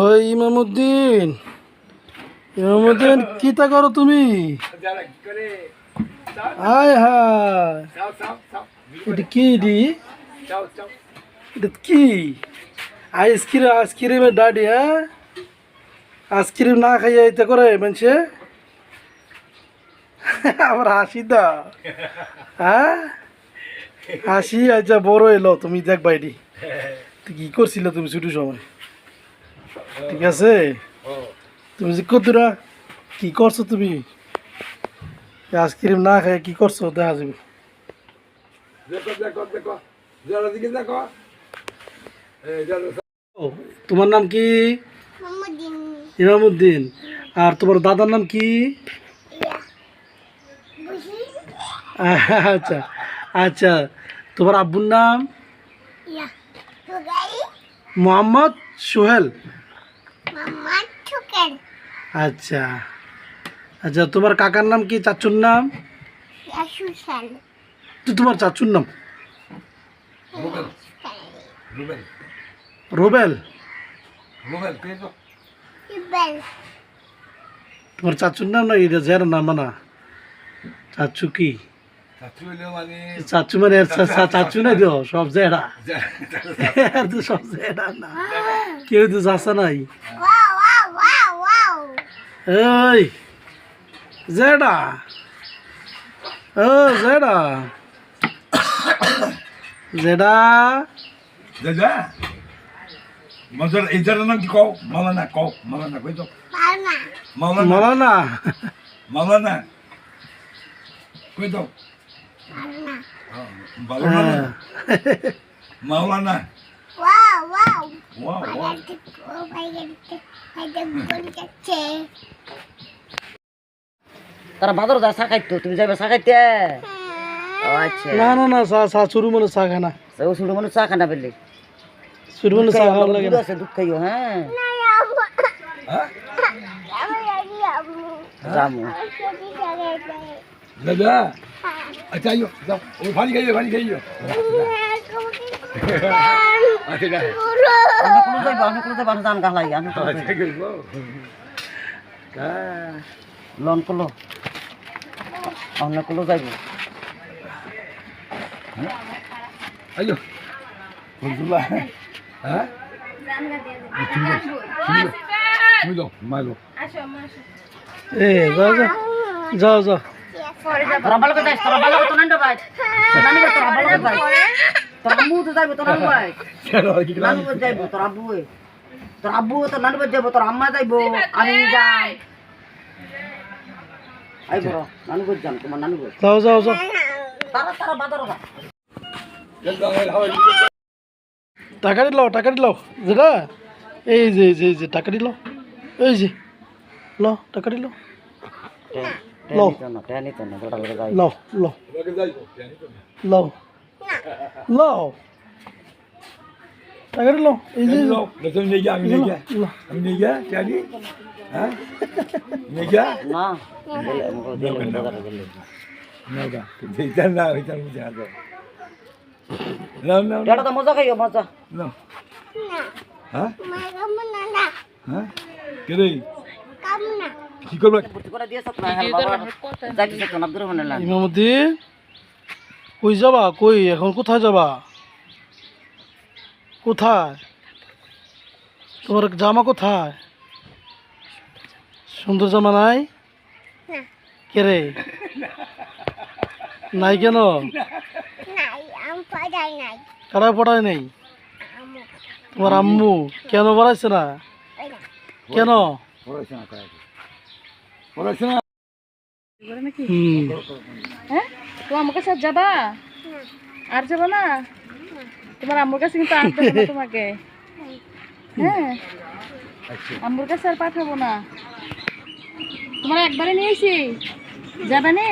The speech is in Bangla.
ওই ইমামুদ্দিন, ইমামুদ্দিন কিতা করো তুমি? হায় হায়, এটা কি দি? এটা কি আইসক্রিম? আইসক্রিমের ডাডি? হ্যাঁ, আইসক্রিম না খাইয়া এটা করে মানুষে আবার হাসি দা। হ্যাঁ, হাসি আচ্ছা বড় এলো। তুমি দেখ বাইডি কি করছিল তুমি ছোট সময়, ঠিক আছে? তুমি যে কতটা কি করছো তুমি, আইসক্রিম না খাই কি করছো দেখা যাবে। তোমার নাম কি? ইমামুদ্দিন। আর তোমার দাদার নাম কি? আচ্ছা আচ্ছা, তোমার আব্বুর নাম? মোহাম্মদ সোহেল। আচ্ছা আচ্ছা, তোমার কাকার নাম কি? চাচুর নাম? তোমার চাচুর নাম? রুবেল। তোমার চাচুর নাম না এটা জের নাম না? চাচু কি? চাচু মানে চাচু নাই তো, সব জেরা সব জেরা না, কেউ তো চাচা নাই। এই জেডা, ও জেডা জেডা দাদা মজার এইটার নাম কি কও? মাওলানা কও, মাওলানা কই তো? মাওলানা মাওলানা মাওলানা কই তো? মাওলানা মাওলানা। তারা বাদর যা চা খাইতো, তুমি যাবে চা খাইতে? আচ্ছা, না না না, চা শুরু মানে চা খানা, শুরু মানুষ চা খানা পেলে শুরু মানে চা খাওয়া লাগে না। দুধ খাইও। হ্যাঁ, যাবো। দাদা আচ্ছা আইও যাও, ও পানি খাইও, পানি খাইও। আচ্ছা না অনেক যাইব দান গালাই লন করলো অনেক যাইব। আইও বন্ধুরা। হ্যাঁ তুমি যাও মাইলো। এ যাও যাও যাও যাও। তোরা ভালো করে যাইস, তোরা ভালো করে তো নান্ডো ভাই, নানি ভাই তোরা ভালো করে যাইস, তোর আম্মু তো যাইব, তোর আম্মু ভাই নানু ভাই যাইব, তোর আব্বু তোর নানু ভাই যাইব, তোর আম্মা যাইব, আমি যাই। আই বড় নানু ভাই যান, তোমার নানু ভাই যাও যাও যাও। তারা তারা বাদর গা টাকা দিলাও, টাকা দিলাও যেটা, এই যে এই যে এই যে টাকা দিল, এই যে ল টাকা দিল, লও লও লও লও লও টাকা দিল, এই যে তুমি নিয়ে যা, আমি নিয়ে যা, আমি নিয়ে যা চালি। হ্যাঁ নিয়ে যা না না গা এইটা না, ওইটা বুঝে আসো না না এটা তো মজা খাইও মজা। না হ্যাঁ হ্যাঁ কে রে কি করবে? করে দিয়েছ না হ্যাঁ বাবা যাইতে তো আব্দুর রহমান আল্লাহ। ইমামুদ্দিন কই যাবা? কই এখন কোথায় যাবা? কোথায় তোমার জামা? কোথায় সুন্দর জামা নাই? কে রে নাই কেন? কারা পড়ায় নেই? তোমার আম্মু কেন পড়াইছে না? কেন? পড়াশোনা হ্যাঁ, তোমার আম্মুর কাছে যাবা? আর যাবো না? তোমার আম্মুর কাছে কিন্তু আর দেবো না তোমাকে। হ্যাঁ, আম্মুর কাছে আর পাঠাবো না, তোমার একবারে নিয়েছি, যাবে নি?